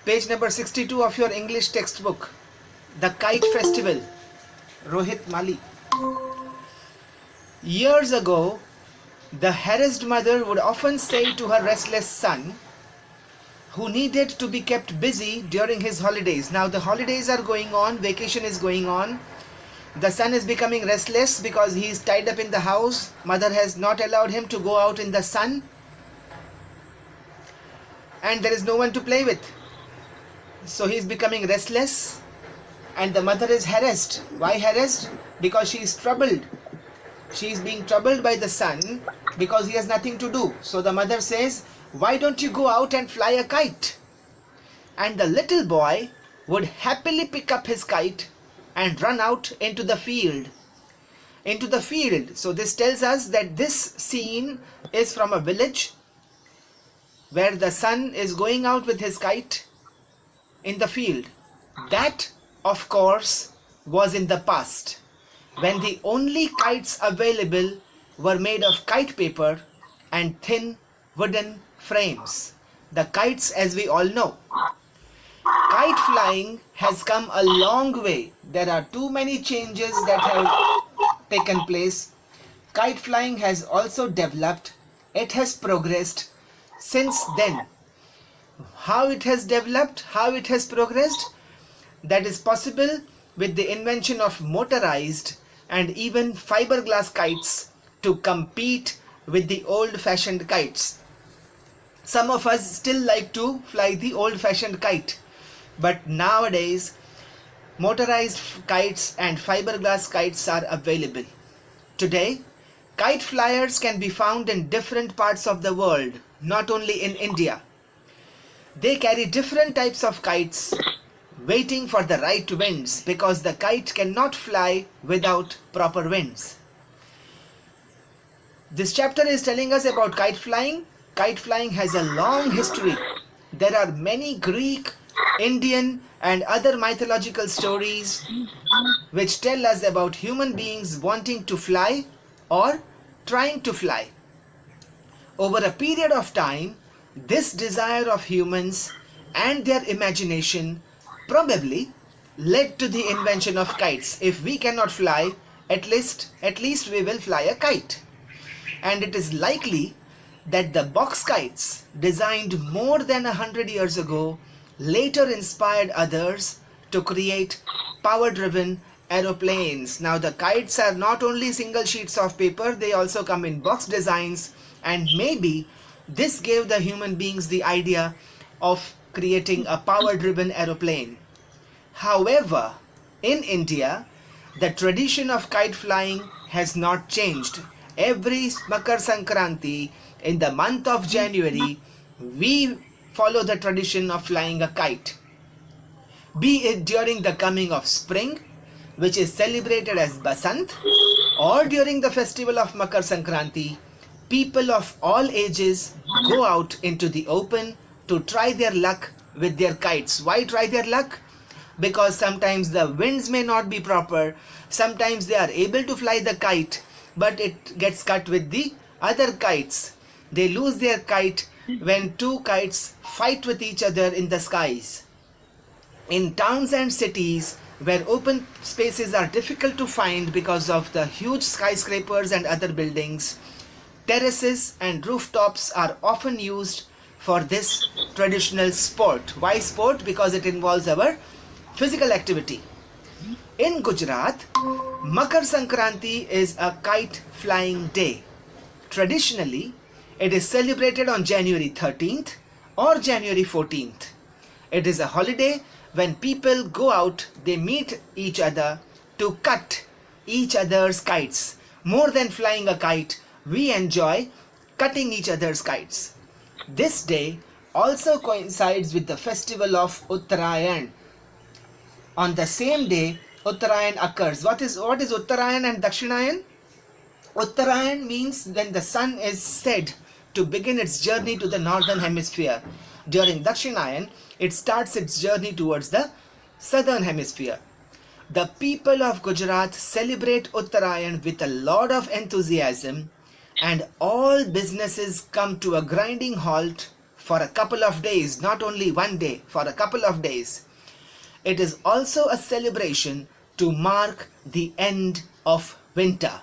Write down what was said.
Page number 62 of your English textbook. The Kite Festival. Rohit Mali. Years ago, the harassed mother would often say to her restless son, who needed to be kept busy during his holidays. Now the holidays are going on, vacation is going on. The son is becoming restless because he is tied up in the house. Mother has not allowed him to go out in the sun. And there is no one to play with. So he is becoming restless. And the mother is harassed. Why harassed? Because she is troubled. She is being troubled by the son because he has nothing to do. So the mother says, why don't you go out and fly a kite? And the little boy would happily pick up his kite and run out into the field. Into the field. So this tells us that this scene is from a village where the son is going out with his kite in the field. That, of course, was in the past, when the only kites available were made of kite paper and thin wooden frames. The kites, as we all know. Kite flying has come a long way. There are too many changes that have taken place. Kite flying has also developed. It has progressed since then. How it has developed, how it has progressed, that is possible with the invention of motorized and even fiberglass kites to compete with the old-fashioned kites. Some of us still like to fly the old-fashioned kite. But nowadays, motorized kites and fiberglass kites are available. Today, kite flyers can be found in different parts of the world, not only in India. They carry different types of kites, waiting for the right winds, because the kite cannot fly without proper winds. This chapter is telling us about kite flying. Kite flying has a long history. There are many Greek, Indian and other mythological stories which tell us about human beings wanting to fly or trying to fly. Over a period of time, this desire of humans and their imagination probably led to the invention of kites. If we cannot fly, at least we will fly a kite. And it is likely that the box kites designed more than 100 years ago later inspired others to create power-driven aeroplanes. Now the kites are not only single sheets of paper, they also come in box designs, and maybe this gave the human beings the idea of creating a power-driven aeroplane. However, in India, the tradition of kite flying has not changed. Every Makar Sankranti, in the month of January, we follow the tradition of flying a kite. Be it during the coming of spring, which is celebrated as Basant, or during the festival of Makar Sankranti, people of all ages go out into the open to try their luck with their kites. Why try their luck? Because sometimes the winds may not be proper, sometimes they are able to fly the kite, but it gets cut with the other kites. They lose their kite when two kites fight with each other in the skies. In towns and cities where open spaces are difficult to find because of the huge skyscrapers and other buildings, terraces and rooftops are often used for this traditional sport. Why sport? Because it involves our physical activity. In Gujarat, Makar Sankranti is a kite flying day. Traditionally, it is celebrated on January 13th or January 14th. It is a holiday when people go out, they meet each other to cut each other's kites. More than flying a kite, we enjoy cutting each other's kites. This day also coincides with the festival of Uttarayan. On the same day, Uttarayan occurs. What is Uttarayan and Dakshinayan? Uttarayan means when the sun is said to begin its journey to the northern hemisphere. During Dakshinayan, it starts its journey towards the southern hemisphere. The people of Gujarat celebrate Uttarayan with a lot of enthusiasm, and all businesses come to a grinding halt for a couple of days, not only one day, for a couple of days. It is also a celebration to mark the end of winter.